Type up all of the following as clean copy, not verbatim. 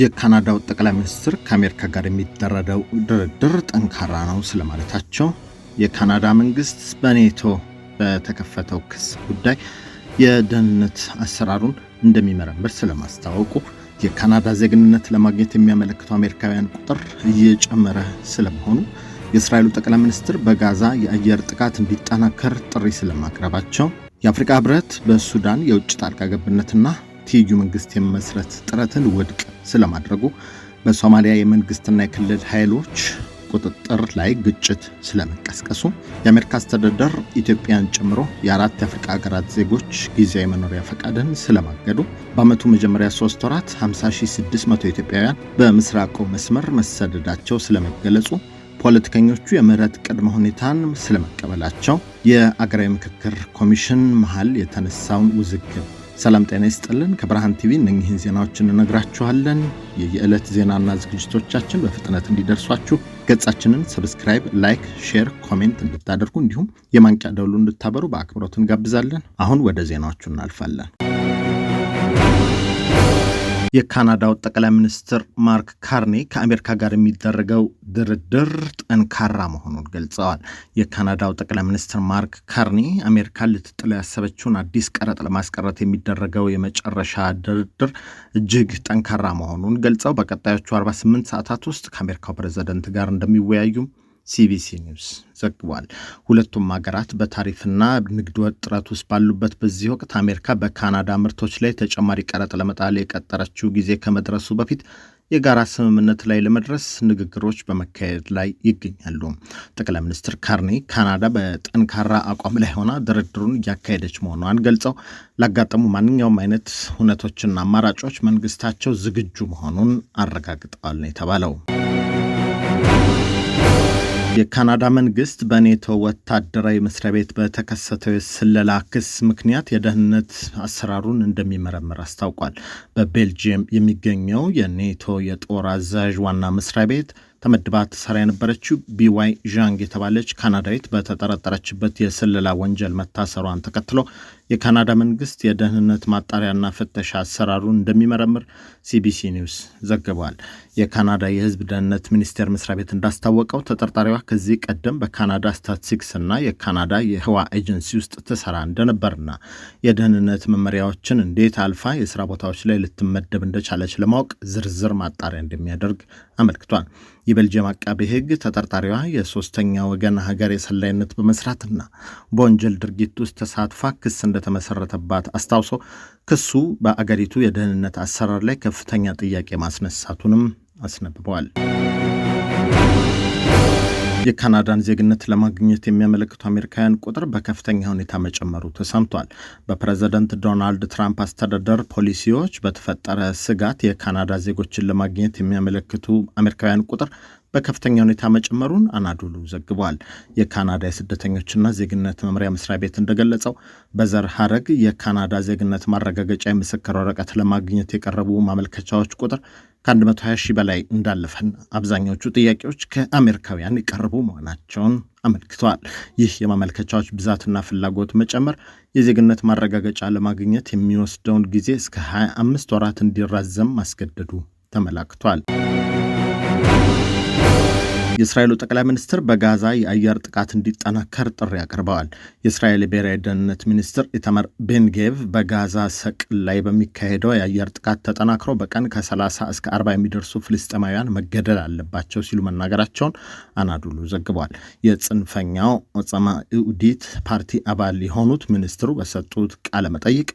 የካናዳው ጠቅላይ ሚኒስትር ከአሜሪካ ጋር የሚደረገው ድርድር ጠንካራ ነው ስለማለታቸው፣ የካናዳ መንግስት በኔቶ በተከፈተው ክስ ጉዳይ የደህንነት አሰራሩን እንደሚመረምር ስለማስታወቁ፣ የካናዳ ዜግነት ለማግኘት የሚያመለክቱ አሜሪካውያን ቁጥር እየጨመረ ስለመሆኑ፣ የእስራኤሉ ጠቅላይ ሚኒስትር በጋዛ የአየር ጥቃት እንዲጠናከር ጥሪ ስለማቅረባቸው፣ የአፍሪካ ህብረት በሱዳን የውጭ ጣልቃ ገብነትና ትይዩ መንግስት የመመስረት ጥረትን ውድቅ ስለማድረጉ፣ በሶማሊያ የመንግስትና የክልል ኃይሎች ቁጥጥር ላይ ግጭት ስለመቀስቀሱ፣ የአሜሪካ አስተዳደር ኢትዮጵያን ጨምሮ የአራት የአፍሪካ ሀገራት ዜጎች ጊዜያዊ መኖሪያ ፈቃድን ስለማገዱ፣ በዓመቱ መጀመሪያ 3 ወራት 50600 ኢትዮጵያውያን በምስራቁ መስመር መሰደዳቸው ስለመገለጹ፣ ፖለቲከኞቹ የምህረት ቅድመ ሁኔታን ስለመቀበላቸው፣ የአገራዊ ምክክር ኮሚሽን መሃል የተነሳውን ውዝግብ። ሰላም ጤና ይስጥልን። ከብርሃን ቲቪ እነኚህን ዜናዎችን እንነግራችኋለን። የየዕለት ዜናና ዝግጅቶቻችን በፍጥነት እንዲደርሷችሁ ገጻችንን ሰብስክራይብ፣ ላይክ፣ ሼር፣ ኮሜንት እንድታደርጉ እንዲሁም የማንቂያ ደውሉ እንድታበሩ በአክብሮት እንጋብዛለን። አሁን ወደ ዜናዎቹ እናልፋለን። የካናዳው ጠቅላይ ሚኒስትር ማርክ ካርኒ ከአሜሪካ ጋር የሚደረገው ድርድር ጠንካራ መሆኑን ገልጸዋል። የካናዳው ጠቅላይ ሚኒስትር ማርክ ካርኒ አሜሪካ ልትጥለው ያሰበችውን አዲስ ቀረጥ ለማስቀረት የሚደረገው የመጨረሻ ድርድር እጅግ ጠንካራ መሆኑን ገልጸው በቀጣዮቹ 48 ሰዓታት ውስጥ ከአሜሪካው ፕሬዝዳንት ጋር እንደሚወያዩም ሲቢሲ ኒውስ ዘግቧል። ሁለቱም ሀገራት በታሪፍና ንግድ ውጥረት ውስጥ ባሉበት በዚህ ወቅት አሜሪካ በካናዳ ምርቶች ላይ ተጨማሪ ቀረጥ ለመጣል የቀጠረችው ጊዜ ከመድረሱ በፊት የጋራ ስምምነት ላይ ለመድረስ ንግግሮች በመካሄድ ላይ ይገኛሉ። ጠቅላይ ሚኒስትር ካርኒ ካናዳ በጠንካራ አቋም ላይ ሆና ድርድሩን እያካሄደች መሆኗን ገልጸው ላጋጠሙ ማንኛውም አይነት ሁነቶችና አማራጮች መንግስታቸው ዝግጁ መሆኑን አረጋግጠዋል ነው የተባለው። የካናዳ መንግስት በኔቶ ወታደራዊ መስሪያ ቤት በተከሰተው የስለላ ክስ ምክንያት የደህንነት አሰራሩን እንደሚመረምር አስታውቋል። በቤልጂየም የሚገኘው የኔቶ የጦር አዛዥ ዋና መስሪያ ቤት ተመድባ ትሰራ የነበረችው ቢዋይ ዣንግ የተባለች ካናዳዊት በተጠረጠረችበት የስለላ ወንጀል መታሰሯን ተከትሎ የካናዳ መንግስት የደህንነት ማጣሪያና ፍተሻ አሰራሩን እንደሚመረምር ሲቢሲ ኒውስ ዘግቧል። የካናዳ የህዝብ ደህንነት ሚኒስቴር መስሪያ ቤት እንዳስታወቀው ተጠርጣሪዋ ከዚህ ቀደም በካናዳ ስታትስቲክስ እና የካናዳ የህዋ ኤጀንሲ ውስጥ ትሰራ እንደነበርና የደህንነት መመሪያዎችን እንዴት አልፋ የስራ ቦታዎች ላይ ልትመደብ እንደቻለች ለማወቅ ዝርዝር ማጣሪያ እንደሚያደርግ አመልክቷል። የቤልጂየም አቃቤ ህግ ተጠርጣሪዋ የሶስተኛ ወገን ሀገር የሰላይነት በመስራትና በወንጀል ድርጊት ውስጥ ተሳትፋ ክስ እንደተመሰረተባት አስታውሶ ክሱ በአገሪቱ የደህንነት አሰራር ላይ ከፍተኛ ጥያቄ ማስነሳቱንም አስነብበዋል። የካናዳን ዜግነት ለማግኘት የሚያመለክቱ አሜሪካውያን ቁጥር በከፍተኛ ሁኔታ መጨመሩ ተሰምቷል። በፕሬዝዳንት ዶናልድ ትራምፕ አስተዳደር ፖሊሲዎች በተፈጠረ ስጋት የካናዳ ዜጎችን ለማግኘት የሚያመለክቱ አሜሪካውያን ቁጥር በከፍተኛ ሁኔታ መጨመሩን አናዶሉ ዘግቧል። የካናዳ የስደተኞችና ዜግነት መምሪያ መስሪያ ቤት እንደገለጸው በዘር ሐረግ የካናዳ ዜግነት ማረጋገጫ የምስክር ወረቀት ለማግኘት የቀረቡ ማመልከቻዎች ቁጥር ከ120 ሺህ በላይ እንዳለፈን አብዛኞቹ ጥያቄዎች ከአሜሪካውያን የቀረቡ መሆናቸውን አመልክተዋል። ይህ የማመልከቻዎች ብዛትና ፍላጎት መጨመር የዜግነት ማረጋገጫ ለማግኘት የሚወስደውን ጊዜ እስከ 25 ወራት እንዲራዘም ማስገደዱ ተመላክቷል። የእስራኤሉ ጠቅላይ ሚኒስትር በጋዛ የአየር ጥቃት እንዲጠናከር ጥሪ አቅርበዋል። የእስራኤል ብሔራዊ ደህንነት ሚኒስትር ኢታማር ቤን-ግቪር በጋዛ ሰቅል ላይ በሚካሄደው የአየር ጥቃት ተጠናክሮ በቀን ከ30 እስከ 40 የሚደርሱ ፍልስጤማውያን መገደል አለባቸው ሲሉ መናገራቸውን አናዶሉ ዘግቧል። የጽንፈኛው ኦጸማ ኢሁዲት ፓርቲ አባል የሆኑት ሚኒስትሩ በሰጡት ቃለ መጠይቅ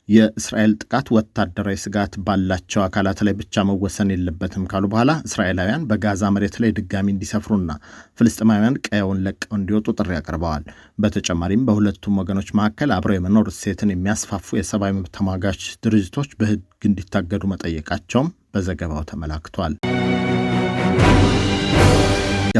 የእስራኤል ጥቃት ወታደራዊ ስጋት ባላቸው አካላት ላይ ብቻ መወሰን የለበትም ካሉ በኋላ እስራኤላውያን በጋዛ መሬት ላይ ድጋሚ እንዲሰፍሩና ፍልስጤማውያን ቀየውን ለቀው እንዲወጡ ጥሪ አቅርበዋል። በተጨማሪም በሁለቱም ወገኖች መካከል አብረው የመኖር እሴትን የሚያስፋፉ የሰብአዊ መብት ተሟጋች ድርጅቶች በሕግ እንዲታገዱ መጠየቃቸውም በዘገባው ተመላክቷል።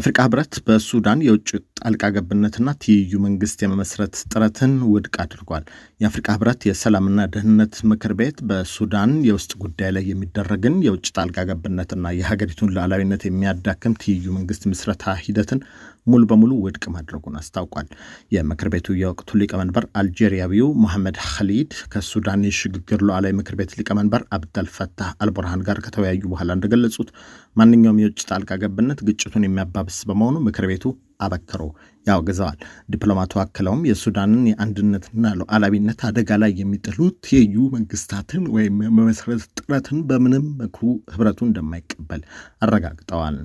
የአፍሪካ ህብረት በሱዳን የውጭ ጣልቃ ገብነትና ትይዩ መንግስት የመመስረት ጥረትን ውድቅ አድርጓል። የአፍሪካ ህብረት የሰላምና ደህንነት ምክር ቤት በሱዳን የውስጥ ጉዳይ ላይ የሚደረግን የውጭ ጣልቃ ገብነትና የሀገሪቱን ሉዓላዊነት የሚያዳክም ትይዩ መንግስት ምስረታ ሂደትን ሙሉ በሙሉ ውድቅ ማድረጉን አስታውቋል። የምክር ቤቱ የወቅቱ ሊቀመንበር አልጄሪያዊው መሐመድ ኸሊድ ከሱዳን የሽግግር ሉዓላዊ ምክር ቤት ሊቀመንበር አብደልፈታህ አልቡርሃን ጋር ከተወያዩ በኋላ እንደገለጹት ማንኛውም የውጭ ጣልቃ ገብነት ግጭቱን የሚያባብስ በመሆኑ ምክር ቤቱ አበክሮ ያወግዘዋል። ዲፕሎማቱ አክለውም የሱዳንን የአንድነትና ሉዓላዊነት አደጋ ላይ የሚጥሉ ትይዩ መንግስታትን ወይም የመመስረት ጥረትን በምንም መልኩ ህብረቱ እንደማይቀበል አረጋግጠዋል።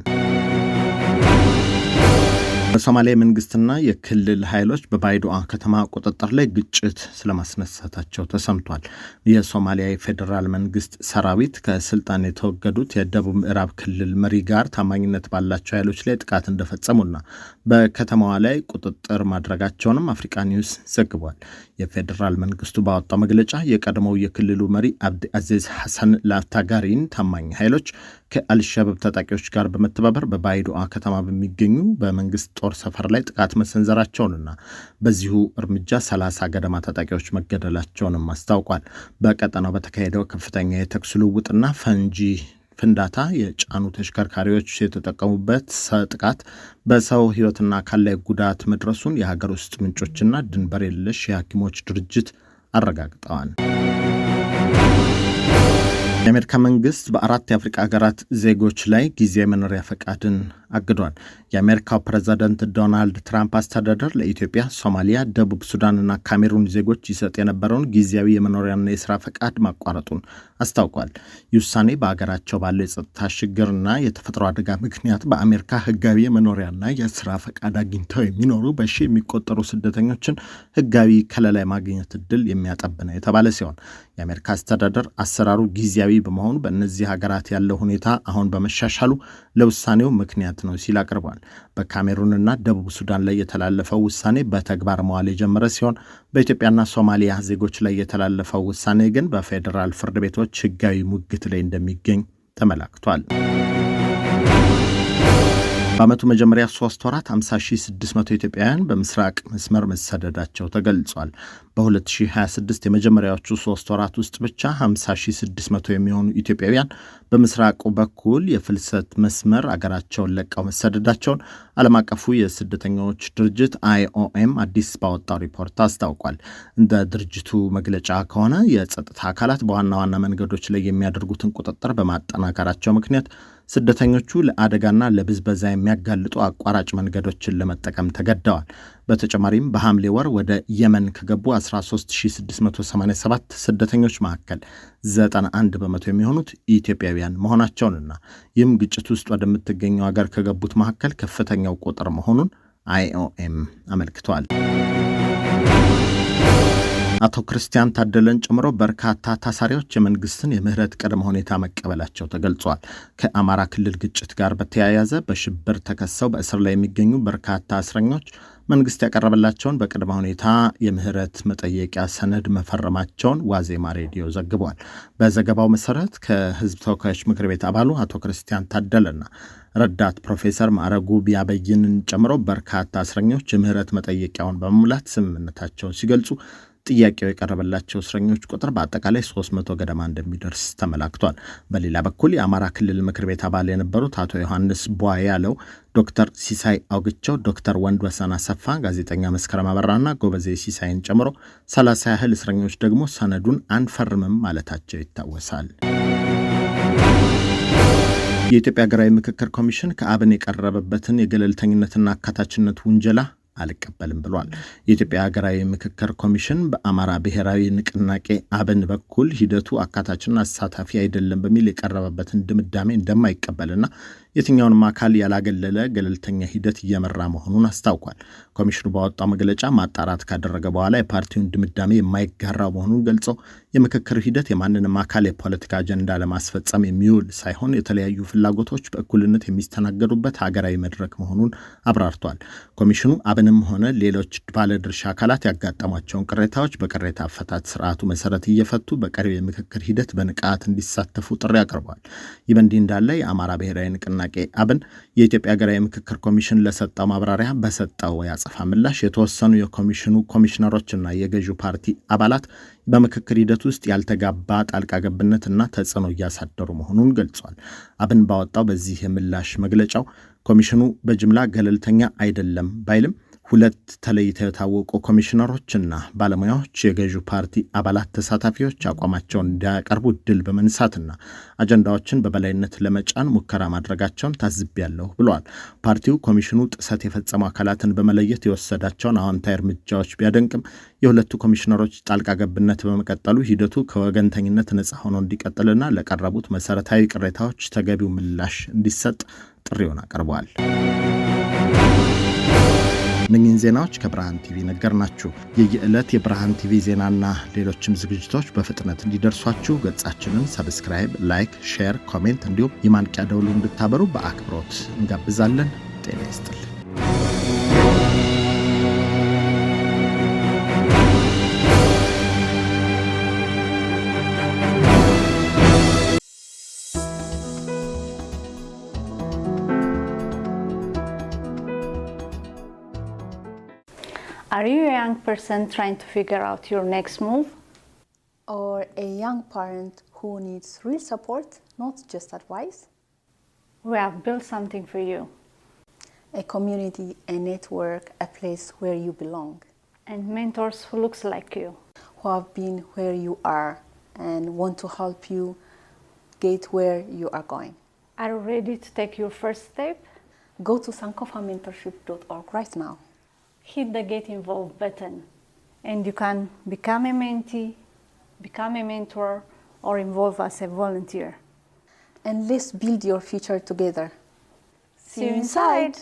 በሶማሊያ መንግስትና የክልል ኃይሎች በባይዶአ ከተማ ቁጥጥር ላይ ግጭት ስለማስነሳታቸው ተሰምቷል። የሶማሊያ የፌዴራል መንግስት ሰራዊት ከስልጣን የተወገዱት የደቡብ ምዕራብ ክልል መሪ ጋር ታማኝነት ባላቸው ኃይሎች ላይ ጥቃት እንደፈጸሙና በከተማዋ ላይ ቁጥጥር ማድረጋቸውንም አፍሪካ ኒውስ ዘግቧል። የፌዴራል መንግስቱ ባወጣው መግለጫ የቀድሞው የክልሉ መሪ አብዲ አዚዝ ሐሰን ላፍታጋሪን ታማኝ ኃይሎች ከአልሸባብ ታጣቂዎች ጋር በመተባበር በባይዶአ ከተማ በሚገኙ በመንግስት ጦር ሰፈር ላይ ጥቃት መሰንዘራቸውንና በዚሁ እርምጃ 30 ገደማ ታጣቂዎች መገደላቸውንም አስታውቋል። በቀጠናው በተካሄደው ከፍተኛ የተኩስ ልውውጥና ፈንጂ ፍንዳታ የጫኑ ተሽከርካሪዎች የተጠቀሙበት ጥቃት በሰው ህይወትና አካል ላይ ጉዳት መድረሱን የሀገር ውስጥ ምንጮችና ድንበር የለሽ የሐኪሞች ድርጅት አረጋግጠዋል። የአሜሪካ መንግስት በ4 የአፍሪካ ሀገራት ዜጎች ላይ ጊዜያዊ መኖሪያ ፈቃድን አግዷል። የአሜሪካው ፕሬዝዳንት ዶናልድ ትራምፕ አስተዳደር ለኢትዮጵያ፣ ሶማሊያ፣ ደቡብ ሱዳንና ካሜሩን ዜጎች ይሰጥ የነበረውን ጊዜያዊ የመኖሪያና የስራ ፈቃድ ማቋረጡን አስታውቋል። ይህ ውሳኔ በሀገራቸው ባለው የጸጥታ ችግርና የተፈጥሮ አደጋ ምክንያት በአሜሪካ ህጋዊ የመኖሪያና የስራ ፈቃድ አግኝተው የሚኖሩ በሺ የሚቆጠሩ ስደተኞችን ህጋዊ ከለላ ማግኘት እድል የሚያጠብ ነው የተባለ ሲሆን የአሜሪካ አስተዳደር አሰራሩ ጊዜያዊ በመሆኑ በእነዚህ ሀገራት ያለው ሁኔታ አሁን በመሻሻሉ ለውሳኔው ምክንያት ነው ሲል አቅርቧል። በካሜሩንና ደቡብ ሱዳን ላይ የተላለፈው ውሳኔ በተግባር መዋል የጀመረ ሲሆን በኢትዮጵያና ሶማሊያ ዜጎች ላይ የተላለፈው ውሳኔ ግን በፌዴራል ፍርድ ቤቶች ህጋዊ ሙግት ላይ እንደሚገኝ ተመላክቷል። በዓመቱ መጀመሪያ 3 ወራት 50,600 ኢትዮጵያውያን በምስራቅ መስመር መሰደዳቸው ተገልጿል። በ2026 የመጀመሪያዎቹ 3 ወራት ውስጥ ብቻ 50,600 የሚሆኑ ኢትዮጵያውያን በምስራቁ በኩል የፍልሰት መስመር አገራቸውን ለቀው መሰደዳቸውን ዓለም አቀፉ የስደተኞች ድርጅት IOM አዲስ ባወጣው ሪፖርት አስታውቋል። እንደ ድርጅቱ መግለጫ ከሆነ የጸጥታ አካላት በዋና ዋና መንገዶች ላይ የሚያደርጉትን ቁጥጥር በማጠናከራቸው ምክንያት ስደተኞቹ ለአደጋና ለብዝበዛ የሚያጋልጡ አቋራጭ መንገዶችን ለመጠቀም ተገደዋል። በተጨማሪም በሐምሌ ወር ወደ የመን ከገቡ 13687 ስደተኞች መካከል 91 በመቶ የሚሆኑት ኢትዮጵያውያን መሆናቸውንና ይህም ግጭት ውስጥ ወደምትገኘው ሀገር ከገቡት መካከል ከፍተኛው ቁጥር መሆኑን IOM አመልክቷል። አቶ ክርስቲያን ታደለን ጨምሮ በርካታ ታሳሪዎች የመንግስትን የምህረት ቅድመ ሁኔታ መቀበላቸው ተገልጿል። ከአማራ ክልል ግጭት ጋር በተያያዘ በሽብር ተከሰው በእስር ላይ የሚገኙ በርካታ እስረኞች መንግስት ያቀረበላቸውን በቅድመ ሁኔታ የምህረት መጠየቂያ ሰነድ መፈረማቸውን ዋዜማ ሬዲዮ ዘግቧል። በዘገባው መሰረት ከህዝብ ተወካዮች ምክር ቤት አባሉ አቶ ክርስቲያን ታደለና ረዳት ፕሮፌሰር ማዕረጉ ቢያበይንን ጨምሮ በርካታ እስረኞች የምህረት መጠየቂያውን በመሙላት ስምምነታቸውን ሲገልጹ ጥያቄው የቀረበላቸው እስረኞች ቁጥር በአጠቃላይ 300 ገደማ እንደሚደርስ ተመላክቷል። በሌላ በኩል የአማራ ክልል ምክር ቤት አባል የነበሩት አቶ ዮሐንስ ቧያለው፣ ዶክተር ሲሳይ አውግቸው፣ ዶክተር ወንድወሰን አሰፋ፣ ጋዜጠኛ መስከረም አበራና ጎበዜ ሲሳይን ጨምሮ 30 ያህል እስረኞች ደግሞ ሰነዱን አንፈርምም ማለታቸው ይታወሳል። የኢትዮጵያ ሀገራዊ ምክክር ኮሚሽን ከአብን የቀረበበትን የገለልተኝነትና አካታችነት ውንጀላ አልቀበልም ብሏል። የኢትዮጵያ ሀገራዊ ምክክር ኮሚሽን በአማራ ብሔራዊ ንቅናቄ አብን በኩል ሂደቱ አካታችና አሳታፊ አይደለም በሚል የቀረበበትን ድምዳሜ እንደማይቀበልና የትኛውንም አካል ያላገለለ ገለልተኛ ሂደት እየመራ መሆኑን አስታውቋል። ኮሚሽኑ ባወጣው መግለጫ ማጣራት ካደረገ በኋላ የፓርቲውን ድምዳሜ የማይጋራው መሆኑን ገልጾ የምክክር ሂደት የማንንም አካል የፖለቲካ አጀንዳ ለማስፈጸም የሚውል ሳይሆን የተለያዩ ፍላጎቶች በእኩልነት የሚስተናገዱበት ሀገራዊ መድረክ መሆኑን አብራርቷል። ኮሚሽኑ አብንም ሆነ ሌሎች ባለድርሻ አካላት ያጋጠሟቸውን ቅሬታዎች በቅሬታ አፈታት ስርዓቱ መሰረት እየፈቱ በቀሪው የምክክር ሂደት በንቃት እንዲሳተፉ ጥሪ አቅርቧል። ይህ በእንዲህ እንዳለ የአማራ ብሔራዊ ንቅናቄ ንቅናቄ አብን የኢትዮጵያ ሀገራዊ ምክክር ኮሚሽን ለሰጠው ማብራሪያ በሰጠው ያጸፋ ምላሽ የተወሰኑ የኮሚሽኑ ኮሚሽነሮችና የገዢው ፓርቲ አባላት በምክክር ሂደት ውስጥ ያልተጋባ ጣልቃ ገብነትና ተጽዕኖ እያሳደሩ መሆኑን ገልጿል። አብን ባወጣው በዚህ የምላሽ መግለጫው ኮሚሽኑ በጅምላ ገለልተኛ አይደለም ባይልም ሁለት ተለይተው የታወቁ ኮሚሽነሮችና ባለሙያዎች የገዢው ፓርቲ አባላት ተሳታፊዎች አቋማቸውን እንዲያቀርቡ እድል በመንሳትና አጀንዳዎችን በበላይነት ለመጫን ሙከራ ማድረጋቸውን ታዝቤያለሁ ብለዋል። ፓርቲው ኮሚሽኑ ጥሰት የፈጸሙ አካላትን በመለየት የወሰዳቸውን አዎንታዊ እርምጃዎች ቢያደንቅም የሁለቱ ኮሚሽነሮች ጣልቃ ገብነት በመቀጠሉ ሂደቱ ከወገንተኝነት ነጻ ሆኖ እንዲቀጥልና ለቀረቡት መሰረታዊ ቅሬታዎች ተገቢው ምላሽ እንዲሰጥ ጥሪውን አቀርበዋል። እነኚህን ዜናዎች ከብርሃን ቲቪ ነገርናችሁ። የየዕለት የብርሃን ቲቪ ዜናና ሌሎችም ዝግጅቶች በፍጥነት እንዲደርሷችሁ ገጻችንን ሰብስክራይብ፣ ላይክ፣ ሼር፣ ኮሜንት እንዲሁም የማንቂያ ደውሉ እንድታበሩ በአክብሮት እንጋብዛለን። ጤና ይስጥልን። Are you a young person trying to figure out your next move? Or a young parent who needs real support, not just advice? We have built something for you. A community, a network, a place where you belong. And mentors who looks like you. Who have been where you are and want to help you get where you are going. Are you ready to take your first step? Go to sankofamentorship.org right now. Hit the Get Involved button and you can become a mentee, become a mentor, or involve as a volunteer. And let's build your future together. See you inside!